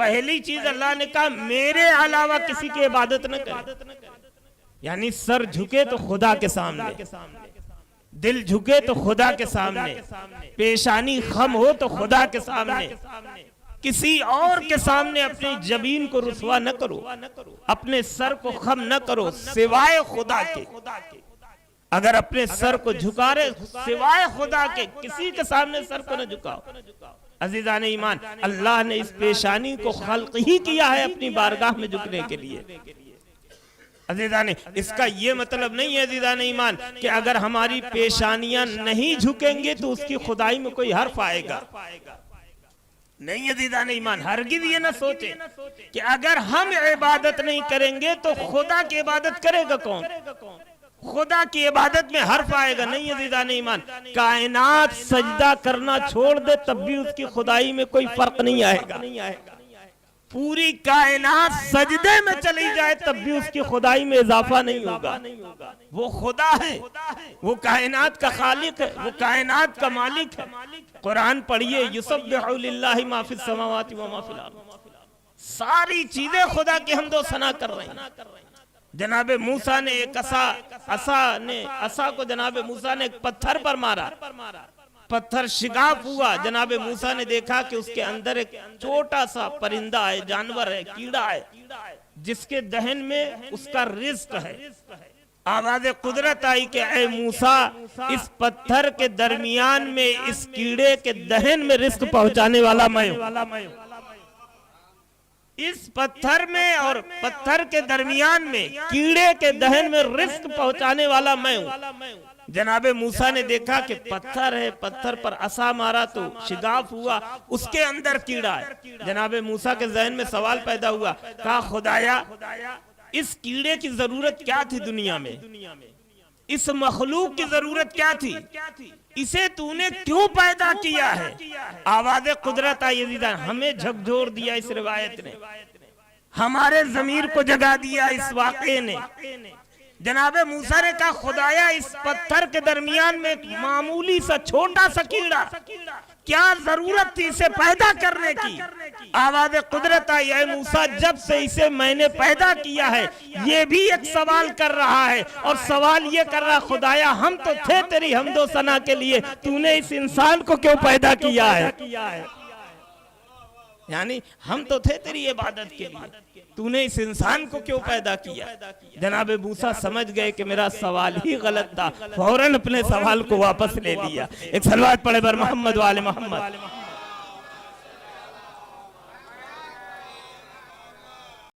पहली चीज अल्लाह ने कहा मेरे अलावा किसी की इबादत न करे। यानी सर झुके तो खुदा के सामने, दिल झुके तो खुदा के सामने, पेशानी खम हो तो खुदा के सामने, किसी और के सामने अपनी जबीन को रुसवा न करो, अपने सर को खम न करो सिवाय खुदा के। अगर अपने सर को झुका रहे सिवाय खुदा के किसी के सामने सर को न झुकाओ। अजीजान ईमान, अल्लाह ने इस पेशानी को खल्क ही किया है अपनी बारगाह में झुकने के लिए। अजीजान, इसका ये मतलब नहीं है अजीजान ईमान कि अगर हमारी पेशानियां नहीं झुकेंगे तो उसकी खुदाई में कोई हर्फ आएगा। नहीं अजीजान ईमान, हरगिज़ ये ना सोचे कि अगर हम इबादत नहीं करेंगे तो खुदा की इबादत करेगा कौन, खुदा की इबादत में हर्फ आएगा। नहीं अजीजान ईमान, कायनात सजदा करना छोड़ दे तब भी उसकी खुदाई में कोई फर्क नहीं आएगा। पूरी कायनात सजदे में चली जाए तब भी उसकी खुदाई में इजाफा नहीं होगा। वो खुदा है, वो कायनात का खालिक है, वो कायनात का मालिक है। कुरान पढ़िए, युसब्बिहु लिल्लाहि मा फिस समावाति व मा फिल अर्द, सारी चीजें खुदा की हमदो सना कर रही हैं। जनाबे मूसा ने एक असा को जनाबे मूसा ने एक पत्थर पर मारा, पत्थर शिगाफ हुआ। जनाबे मूसा ने देखा कि उसके अंदर एक छोटा सा परिंदा है, जानवर है, कीड़ा है, जिसके दहन में उसका रिज्क है। आवाज कुदरत आई कि ऐ मूसा, इस पत्थर के दरमियान में इस कीड़े के दहन में रिज्क पहुंचाने वाला मैं हूं। इस पत्थर में और पत्थर के दरमियान में कीड़े के दहन में रिज्क पहुंचाने वाला मैं हूं। जनाबे मूसा ने देखा कि पत्थर है, पत्थर पर असा मारा तो शिगाफ हुआ, उसके अंदर कीड़ा है। जनाबे मूसा के जहन में सवाल पैदा हुआ, कहा खुदाया इस कीड़े की जरूरत क्या थी दुनिया में, इस मखलूक की जरूरत क्या थी, इसे तूने क्यों पैदा किया है। आवाज कुदरत आई, हमें झकझोर दिया इस रिवायत ने, हमारे जमीर को जगा दिया इस वाक़े ने। जनाबे मूसा ने कहा खुदाया इस पत्थर के दरमियान में एक मामूली सा छोटा सा कीड़ा, क्या जरूरत थी इसे पैदा करने की। आवाज कुदरत आई, ऐ मूसा जब से इसे मैंने पैदा किया है ये भी एक सवाल कर रहा है, और सवाल ये कर रहा खुदाया हम तो थे तेरी हमदो सना के लिए, तूने इस इंसान को क्यों पैदा किया है। यानी हम तो थे तेरी इबादत के लिए, तूने इस इंसान को क्यों पैदा किया। जनाबे मूसा समझ गए कि मेरा सवाल ही गलत था, फौरन अपने सवाल को वापस ले लिया। एक सलवात पढ़े बर मोहम्मद वाले मोहम्मद।